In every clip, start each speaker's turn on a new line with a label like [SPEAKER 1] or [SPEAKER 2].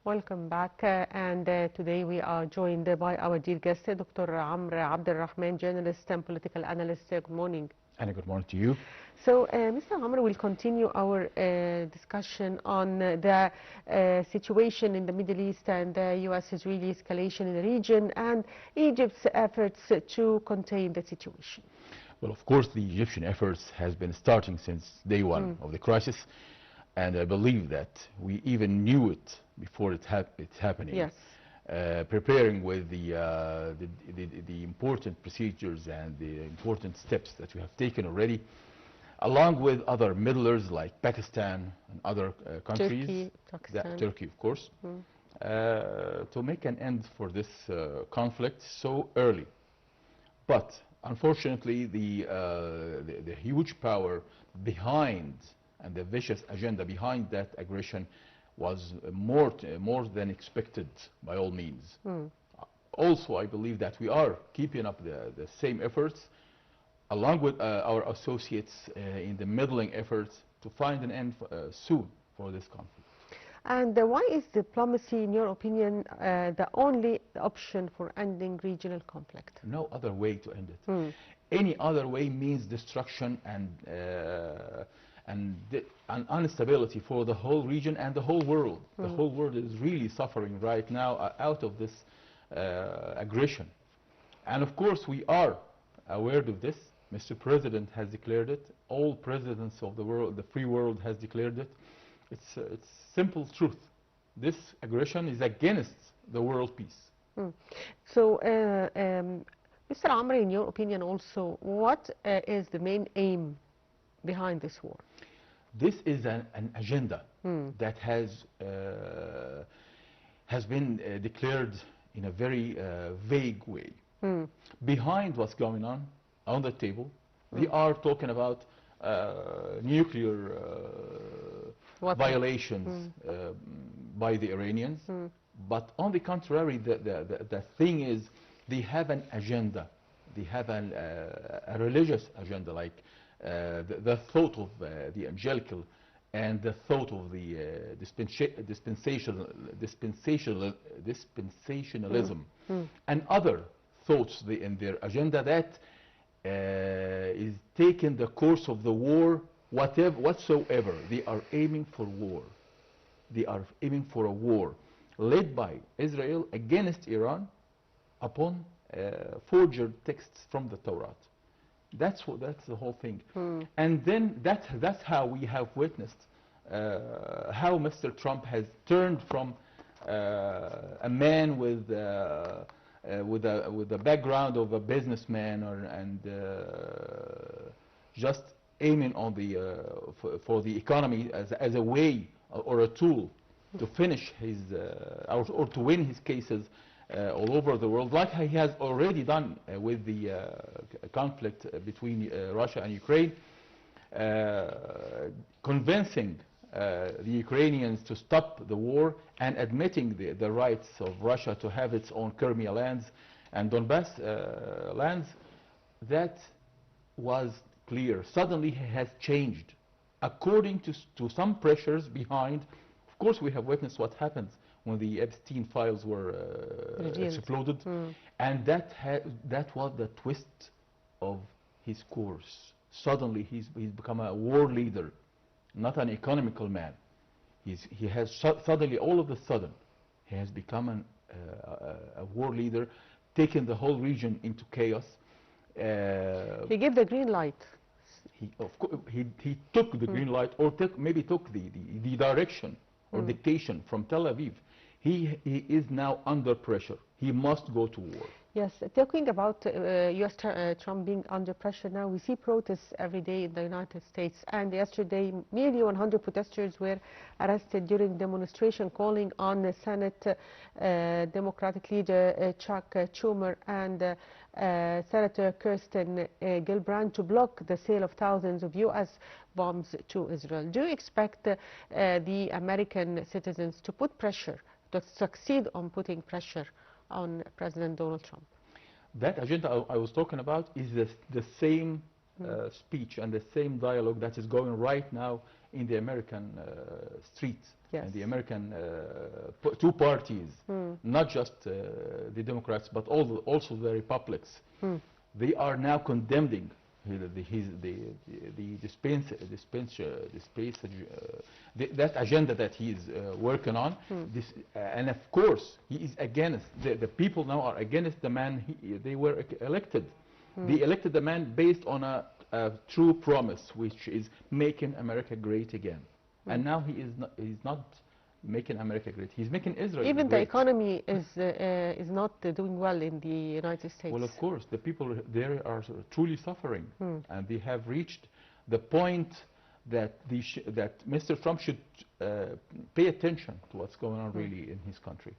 [SPEAKER 1] Welcome back. Today we are joined by our dear guest, Dr. Rahman, journalist and political analyst. Good morning.
[SPEAKER 2] And good morning to you.
[SPEAKER 1] So, Mr. Amr will continue our discussion on the situation in the Middle East and the U.S.-Israeli escalation in the region and Egypt's efforts to contain the situation.
[SPEAKER 2] Well, of course, the Egyptian efforts has been starting since day one of the crisis, and I believe that we even knew it before it's happening.
[SPEAKER 1] Yes.
[SPEAKER 2] Preparing with the important procedures and the important steps that we have taken already, along with other middlers like Pakistan and other countries, Turkey, of course, to make an end for this conflict so early. But unfortunately, the huge power behind and the vicious agenda behind that aggression was more than expected by all means. Also, I believe that we are keeping up the same efforts, along with our associates in the middling efforts to find an end soon for this conflict.
[SPEAKER 1] And why is diplomacy, in your opinion, the only option for ending regional conflict?
[SPEAKER 2] No other way to end it. Any other way means destruction and instability for the whole region and the whole world. The whole world is really suffering right now out of this aggression. And of course, we are aware of this. Mr. President has declared it. All presidents of the world, the free world, has declared it. It's simple truth. This aggression is against the world peace.
[SPEAKER 1] So, Mr. Amr, in your opinion also, what is the main aim behind this war?
[SPEAKER 2] This is an agenda that has been declared in a very vague way. Behind what's going on the table, they are talking about nuclear violations by the Iranians. But on the contrary, the thing is, they have an agenda. They have a religious agenda, like the thought of the angelical and the thought of the dispensationalism and other thoughts in their agenda that is taking the course of the war, whatsoever. They are aiming for war. They are aiming for a war led by Israel against Iran upon forged texts from the Torah. That's the whole thing. And then that's how we have witnessed how Mr. Trump has turned from a man with the background of a businessman and just aiming on for the economy as a way or a tool to finish his or to win his cases all over the world, like he has already done with the conflict between Russia and Ukraine, convincing the Ukrainians to stop the war and admitting the rights of Russia to have its own Crimea lands and Donbass lands. That was clear. Suddenly he has changed according to some pressures behind. Of course, we have witnessed what happens when the Epstein files were exploded, and that was the twist of his course. Suddenly he's become a war leader, not an economical man. He has suddenly, all of a sudden, he has become a war leader, taking the whole region into chaos.
[SPEAKER 1] He gave the green light.
[SPEAKER 2] He took the green light, or maybe took the direction or dictation from Tel Aviv. He is now under pressure. He must go to war.
[SPEAKER 1] Yes, talking about U.S. Trump being under pressure now, we see protests every day in the United States. And yesterday, nearly 100 protesters were arrested during demonstration calling on the Senate Democratic leader Chuck Schumer and Senator Kirsten Gillibrand to block the sale of thousands of U.S. bombs to Israel. Do you expect the American citizens to put pressure, to succeed on putting pressure on President Donald Trump?
[SPEAKER 2] That agenda I was talking about is the same speech and the same dialogue that is going right now in the American streets.
[SPEAKER 1] Yes.
[SPEAKER 2] and the American two parties, not just the Democrats, but also the Republicans, they are now condemning that agenda that he is working on. And of course, he is against, the people now are against the man they were elected. They elected the man based on a true promise, which is making America great again. And now he's not making America great. He's making Israel
[SPEAKER 1] Even
[SPEAKER 2] great.
[SPEAKER 1] the economy is not doing well in the United States.
[SPEAKER 2] Well, of course, the people there are truly suffering, and they have reached the point that that Mr. Trump should pay attention to what's going on really in his country.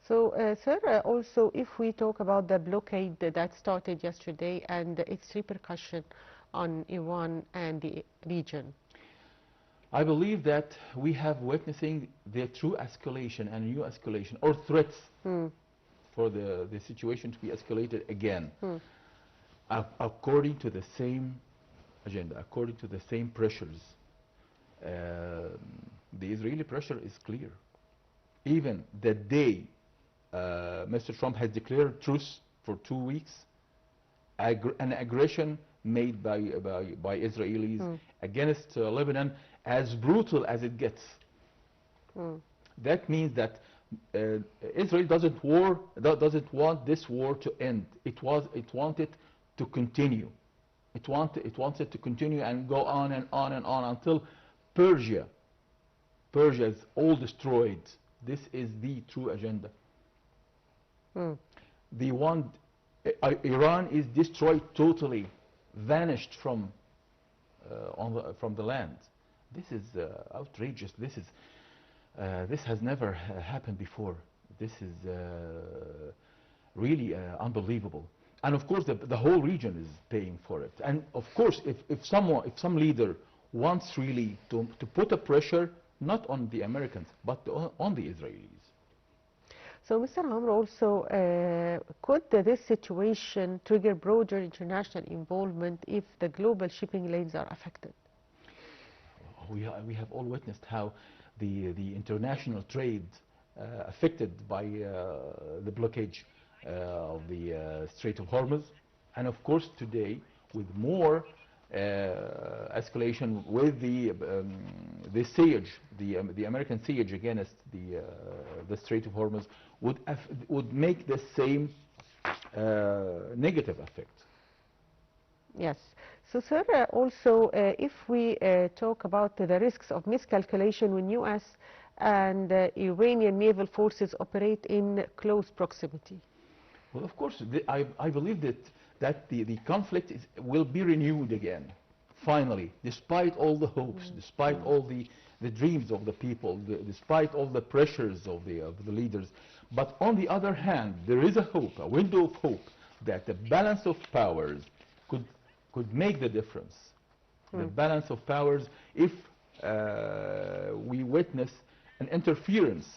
[SPEAKER 1] So, sir, also if we talk about the blockade that started yesterday and its repercussion on Iran and the region.
[SPEAKER 2] I believe that we have witnessing the true escalation and new escalation, or threats for the situation to be escalated again, according to the same agenda, according to the same pressures. The Israeli pressure is clear. Even the day Mr. Trump has declared truce for 2 weeks, an aggression made by Israelis against Lebanon, as brutal as it gets. That means that Israel doesn't want this war to end. It wants it to continue. It wants it to continue and go on and on and on until Persia is all destroyed. This is the true agenda. They want Iran is destroyed totally, vanished from the land. This is outrageous. This has never happened before. This is really unbelievable. And of course, the whole region is paying for it. And of course, if some leader wants really to put a pressure not on the Americans but on the Israelis.
[SPEAKER 1] So, Mr. Amr, also, could this situation trigger broader international involvement if the global shipping lanes are affected?
[SPEAKER 2] We have all witnessed how the international trade affected by the blockage of the Strait of Hormuz, and of course today with more escalation with the siege, the American siege against the Strait of Hormuz would make the same negative effect.
[SPEAKER 1] Yes. So, sir, also, if we talk about the risks of miscalculation when U.S. and Iranian naval forces operate in close proximity.
[SPEAKER 2] Well, of course, I believe that the conflict will be renewed again, finally, despite all the hopes, despite all the dreams of the people, despite all the pressures of the leaders. But on the other hand, there is a hope, a window of hope, that the balance of powers could make the difference. The balance of powers, if we witness an interference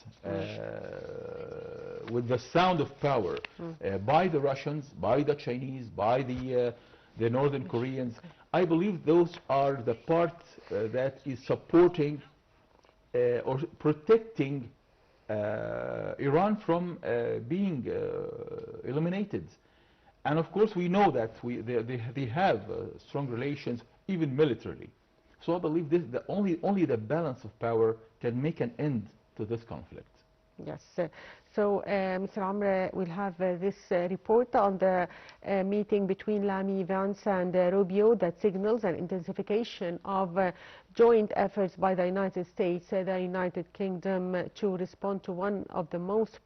[SPEAKER 2] with the sound of power by the Russians, by the Chinese, by the Northern Koreans. I believe those are the parts that is supporting or protecting Iran from being eliminated. And of course we know that they have strong relations, even militarily. So I believe only the balance of power can make an end to this conflict.
[SPEAKER 1] Yes. So, Mr. Amr, we'll have this report on the meeting between Lamy, Vance and Rubio that signals an intensification of joint efforts by the United States, the United Kingdom, to respond to one of the most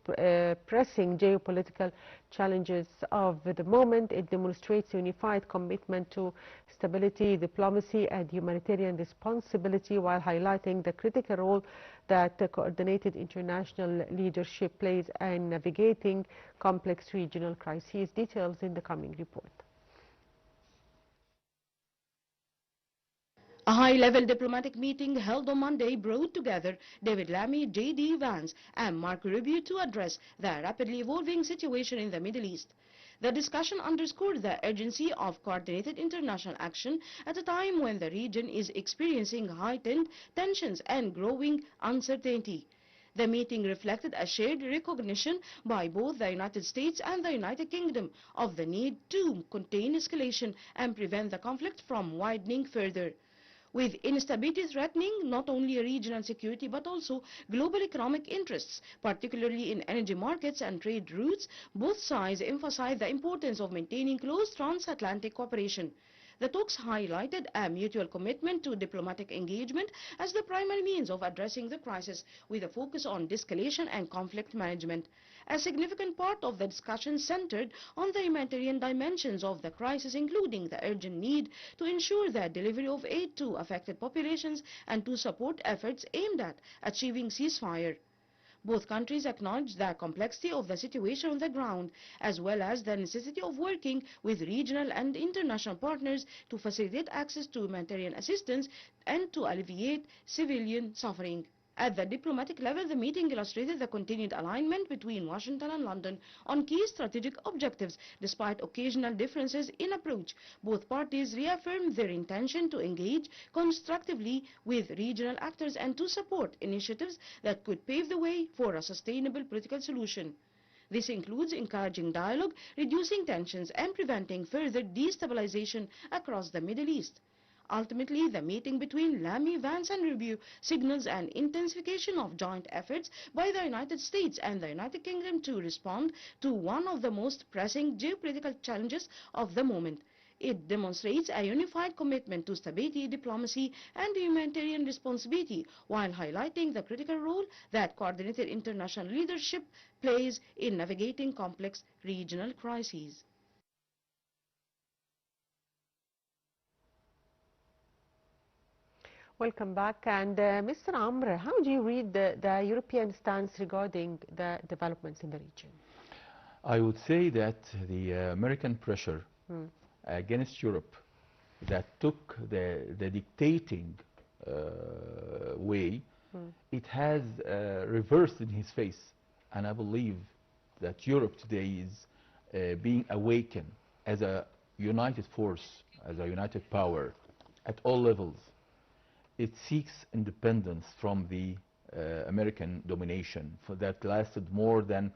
[SPEAKER 1] pressing geopolitical challenges of the moment. It demonstrates unified commitment to stability, diplomacy and humanitarian responsibility, while highlighting the critical role that coordinated international leadership plays in navigating complex regional crises. Details in the coming report.
[SPEAKER 3] A high-level diplomatic meeting held on Monday brought together David Lammy, J.D. Vance and Marco Rubio to address the rapidly evolving situation in the Middle East. The discussion underscored the urgency of coordinated international action at a time when the region is experiencing heightened tensions and growing uncertainty. The meeting reflected a shared recognition by both the United States and the United Kingdom of the need to contain escalation and prevent the conflict from widening further. With instability threatening not only regional security but also global economic interests, particularly in energy markets and trade routes, both sides emphasized the importance of maintaining close transatlantic cooperation. The talks highlighted a mutual commitment to diplomatic engagement as the primary means of addressing the crisis, with a focus on de-escalation and conflict management. A significant part of the discussion centered on the humanitarian dimensions of the crisis, including the urgent need to ensure the delivery of aid to affected populations and to support efforts aimed at achieving ceasefire. Both countries acknowledged the complexity of the situation on the ground, as well as the necessity of working with regional and international partners to facilitate access to humanitarian assistance and to alleviate civilian suffering. At the diplomatic level, the meeting illustrated the continued alignment between Washington and London on key strategic objectives. Despite occasional differences in approach, both parties reaffirmed their intention to engage constructively with regional actors and to support initiatives that could pave the way for a sustainable political solution. This includes encouraging dialogue, reducing tensions, and preventing further destabilization across the Middle East. Ultimately, the meeting between Lamy, Vance and Rubio signals an intensification of joint efforts by the United States and the United Kingdom to respond to one of the most pressing geopolitical challenges of the moment. It demonstrates a unified commitment to stability, diplomacy and humanitarian responsibility, while highlighting the critical role that coordinated international leadership plays in navigating complex regional crises.
[SPEAKER 1] Welcome back. And Mr. Amr, how do you read the European stance regarding the developments in the region?
[SPEAKER 2] I would say that the American pressure against Europe that took the dictating way, it has reversed in his face. And I believe that Europe today is being awakened as a united force, as a united power at all levels. It seeks independence from the American domination that lasted more than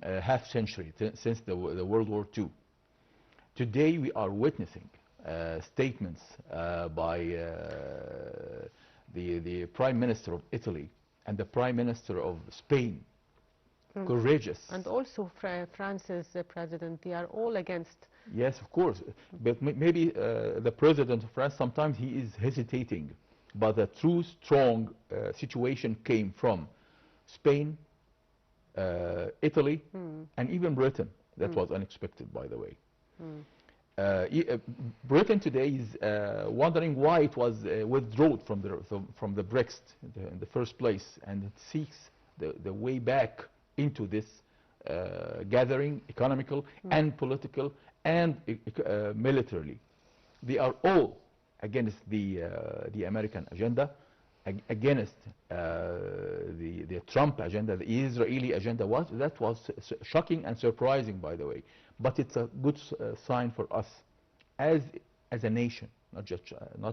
[SPEAKER 2] half century since the World War II. Today we are witnessing statements by the Prime Minister of Italy and the Prime Minister of Spain, courageous.
[SPEAKER 1] And also France's president, they are all against.
[SPEAKER 2] Yes, of course, but maybe the President of France, sometimes he is hesitating. But the true strong situation came from Spain, Italy, and even Britain. That was unexpected, by the way. Britain today is wondering why it was withdrawn from the BRICS in the first place, and it seeks the way back into this gathering, economical and political and militarily. They are all against the American agenda, against the Trump agenda, the Israeli agenda. That was shocking and surprising, by the way. But it's a good sign for us as a nation, not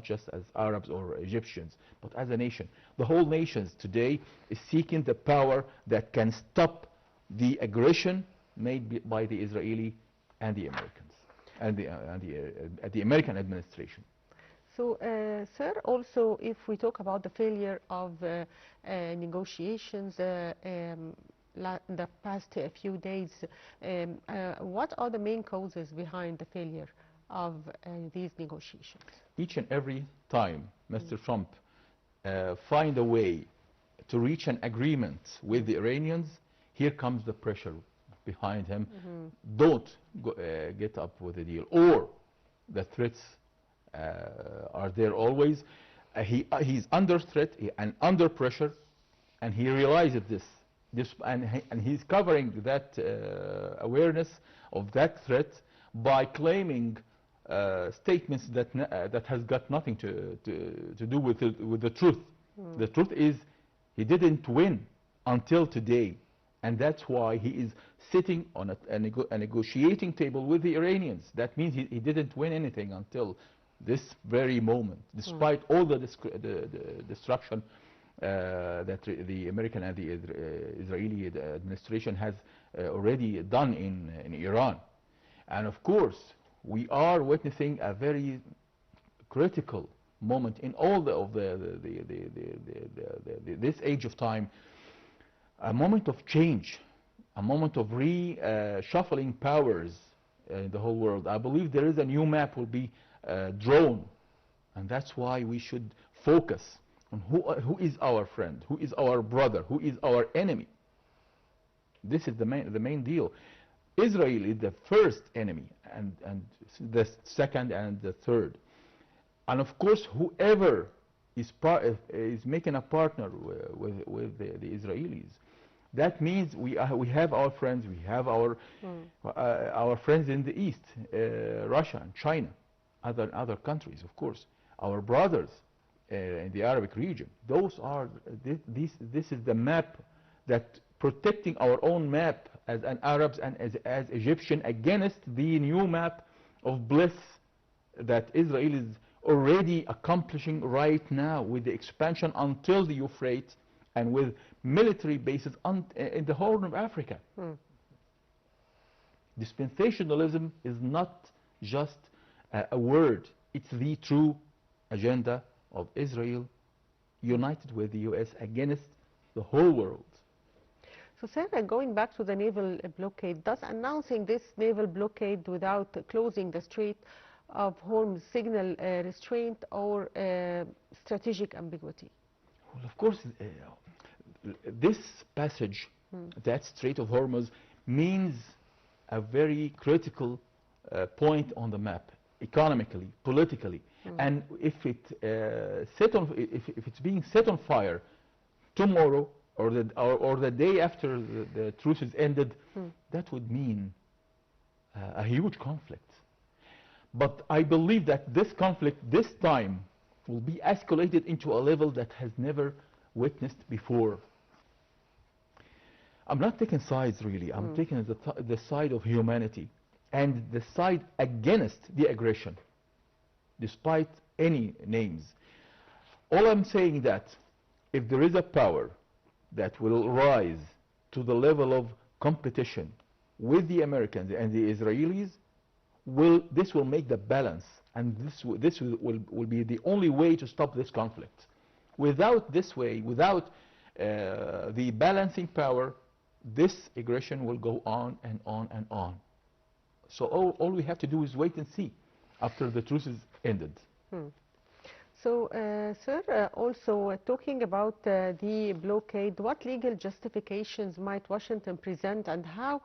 [SPEAKER 2] just as Arabs or Egyptians, but as a nation. The whole nations today is seeking the power that can stop the aggression made by the Israeli and the Americans and the American administration.
[SPEAKER 1] So, sir, also if we talk about the failure of negotiations the past few days, what are the main causes behind the failure of these negotiations?
[SPEAKER 2] Each and every time Mr. Trump find a way to reach an agreement with the Iranians, here comes the pressure behind him. Don't get up with a deal, or the threats are there always. He's under threat and under pressure, and he realizes this and he's covering that awareness of that threat by claiming statements that has got nothing to do with the truth. The truth is he didn't win until today, and that's why he is sitting on a negotiating table with the Iranians. That means he didn't win anything until this very moment, despite all the destruction that the American and the Israeli administration has already done in Iran. And of course, we are witnessing a very critical moment in all this age of time, a moment of change, a moment of reshuffling powers in the whole world. I believe there is a new map will be drawn, and that's why we should focus on who is our friend, who is our brother, who is our enemy. This is the main deal. Israel is the first enemy, and the second and the third. And of course, whoever is making a partner with the Israelis, that means we have our friends, we have our friends in the East, Russia and China, other countries, of course, our brothers in the Arabic region. Those are this is the map that protecting our own map as an Arabs and as Egyptian against the new map of bliss that Israel is already accomplishing right now with the expansion until the Euphrates and with military bases in the Horn of Africa. Dispensationalism is not just a word, it's the true agenda of Israel united with the US against the whole world.
[SPEAKER 1] So, Sarah, going back to the naval blockade, does announcing this naval blockade without closing the Strait of Hormuz signal restraint or strategic ambiguity?
[SPEAKER 2] Well, of course, this passage, that Strait of Hormuz, means a very critical point on the map, economically, politically. And if it's being set on fire tomorrow or the day after the truce is ended, that would mean a huge conflict. But I believe that this conflict this time will be escalated into a level that has never witnessed before. I'm not taking sides, really. I'm taking the side of humanity and the side against the aggression, despite any names. All I'm saying that if there is a power that will rise to the level of competition with the Americans and the Israelis, this will make the balance, and this will be the only way to stop this conflict. Without this way, without the balancing power, this aggression will go on and on and on. So all we have to do is wait and see after the truce is ended.
[SPEAKER 1] So, sir, also talking about the blockade, what legal justifications might Washington present, and how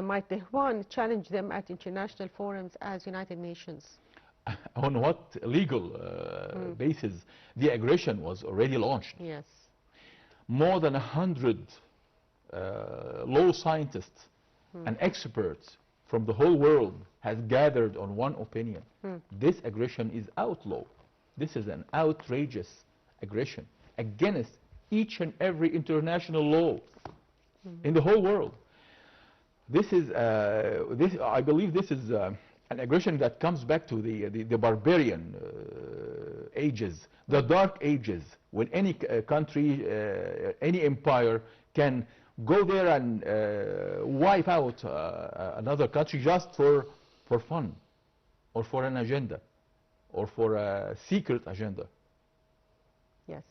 [SPEAKER 1] might Tehran challenge them at international forums as United Nations?
[SPEAKER 2] On what legal basis? The aggression was already launched.
[SPEAKER 1] Yes.
[SPEAKER 2] More than 100 law scientists and experts from the whole world has gathered on one opinion. This aggression is outlawed. This is an outrageous aggression against each and every international law in the whole world. This is, I believe this is an aggression that comes back to the barbarian ages, the dark ages, when any country, any empire can go there and wipe out another country just for fun or for an agenda or for a secret agenda.
[SPEAKER 1] Yes.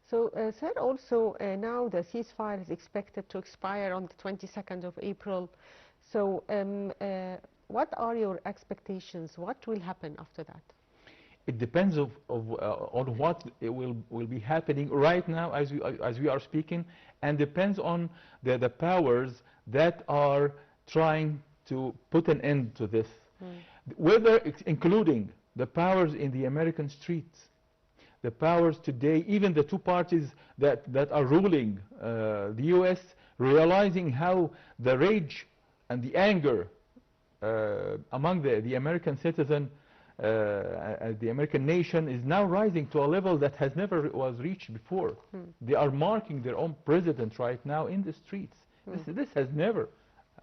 [SPEAKER 1] So, sir, also now the ceasefire is expected to expire on the 22nd of April. So, what are your expectations? What will happen after that?
[SPEAKER 2] It depends on what will be happening right now as we are speaking, and depends on the powers that are trying to put an end to this. Whether it's including the powers in the American streets, the powers today, even the two parties that are ruling, the US, realizing how the rage and the anger among the American citizen, the American nation is now rising to a level that has never was reached before. They are marking their own president right now in the streets. This has never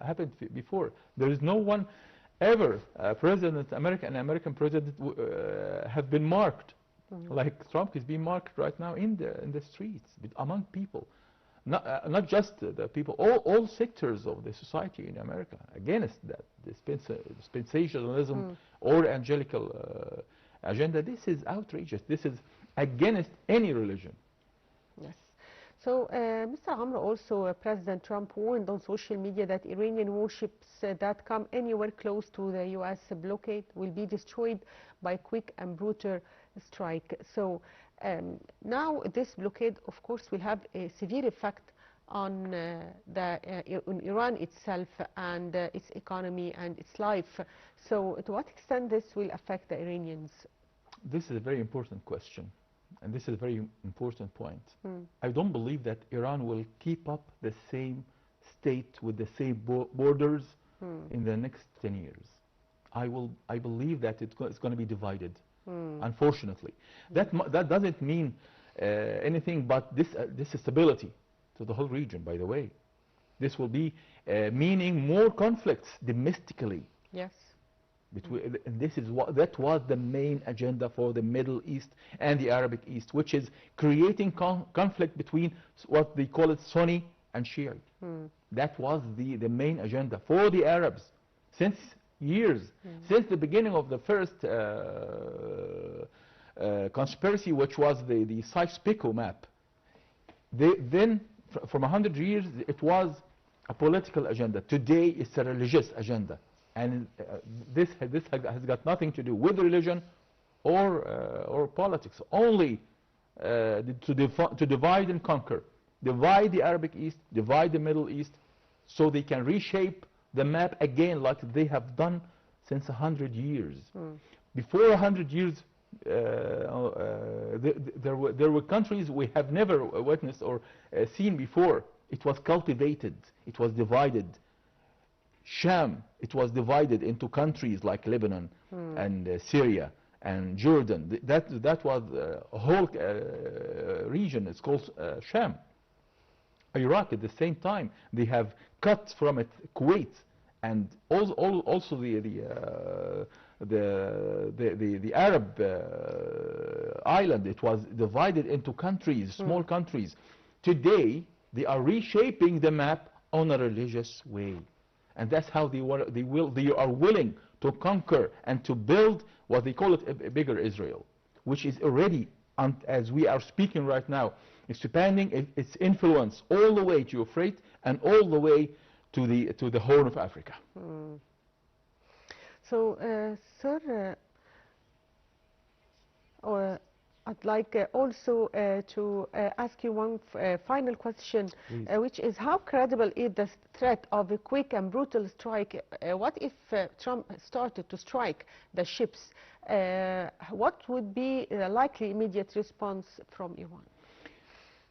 [SPEAKER 2] happened before. There is no one ever, American president have been marked like Trump is being marked right now in the streets among people. Not just the people, all sectors of the society in America against that, dispensationalism or evangelical agenda. This is outrageous. This is against any religion.
[SPEAKER 1] Yes. So, Mr. Amr, also President Trump warned on social media that Iranian warships that come anywhere close to the U.S. blockade will be destroyed by quick and brutal strike. So now this blockade, of course, will have a severe effect on on Iran itself and its economy and its life. So to what extent this will affect the Iranians?
[SPEAKER 2] This is a very important question, and this is a very important point. I don't believe that Iran will keep up the same state with the same borders in the next 10 years. I believe that it's going to be divided. Unfortunately, that doesn't mean anything but this stability to the whole region. By the way, this will be meaning more conflicts domestically.
[SPEAKER 1] Yes.
[SPEAKER 2] And this is that was the main agenda for the Middle East and the Arabic East, which is creating conflict between what they call it Sunni and Shia. That was the main agenda for the Arabs since years, since the beginning of the first conspiracy, which was the Sykes-Picot map. Then, from 100 years, it was a political agenda. Today, it's a religious agenda. And this has got nothing to do with religion or politics, only to divide and conquer. Divide the Arabic East, divide the Middle East, so they can reshape the map again like they have done since 100 years. Before 100 years, there were countries we have never witnessed or seen before. It was cultivated, it was divided. Sham, it was divided into countries like Lebanon and Syria and Jordan. That was a whole region. It's called Sham. Iraq at the same time, they have cut from it Kuwait, and also the Arab island. It was divided into countries, small countries. Today they are reshaping the map on a religious way, and that's how they are willing to conquer and to build what they call it a bigger Israel, which is already, as we are speaking right now, expanding its influence all the way to Euphrates and all the way to the Horn of Africa.
[SPEAKER 1] So, sir, I'd like also to ask you one final question, which is how credible is the threat of a quick and brutal strike? What if Trump started to strike the ships? What would be the likely immediate response from Iran?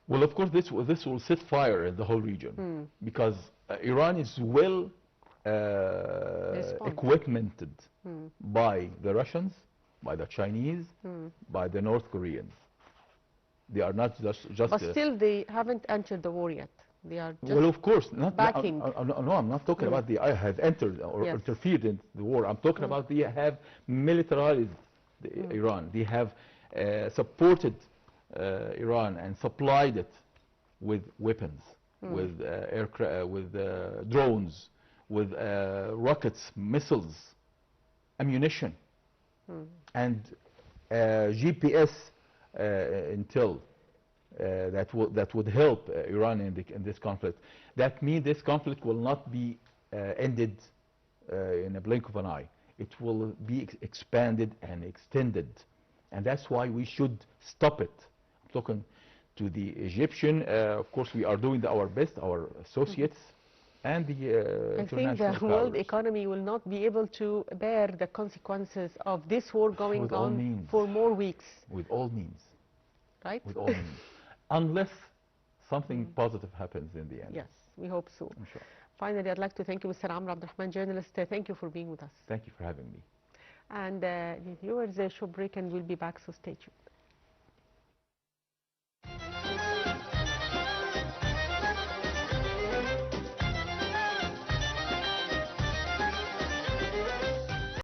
[SPEAKER 2] Well, of course, this will set fire in the whole region, because Iran is well equipmented by the Russians, by the Chinese, by the North Koreans. They are not just
[SPEAKER 1] but still, they haven't entered the war yet. They are just
[SPEAKER 2] well, of course, not
[SPEAKER 1] backing.
[SPEAKER 2] No, I'm not talking about I have entered or interfered in the war. I'm talking about they have militarized Iran. They have supported Iran and supplied it with weapons, with aircraft, with drones, with rockets, missiles, ammunition, and GPS intel that would help Iran in this conflict. That means this conflict will not be ended in a blink of an eye. It will be expanded and extended, and that's why we should stop it. I'm talking to the Egyptian. Of course, we are doing our best, our associates, and the international
[SPEAKER 1] I think the
[SPEAKER 2] powers.
[SPEAKER 1] world economy will not be able to bear the consequences of this war going on for more weeks.
[SPEAKER 2] With all means.
[SPEAKER 1] Right?
[SPEAKER 2] With all means. Unless something positive happens in the end.
[SPEAKER 1] Yes, we hope so.
[SPEAKER 2] Sure.
[SPEAKER 1] Finally, I'd like to thank you, Mr. Amr Abdurrahman, journalist. Thank you for being with us.
[SPEAKER 2] Thank you for having me.
[SPEAKER 1] And the viewers, short break, and we'll be back, so stay tuned.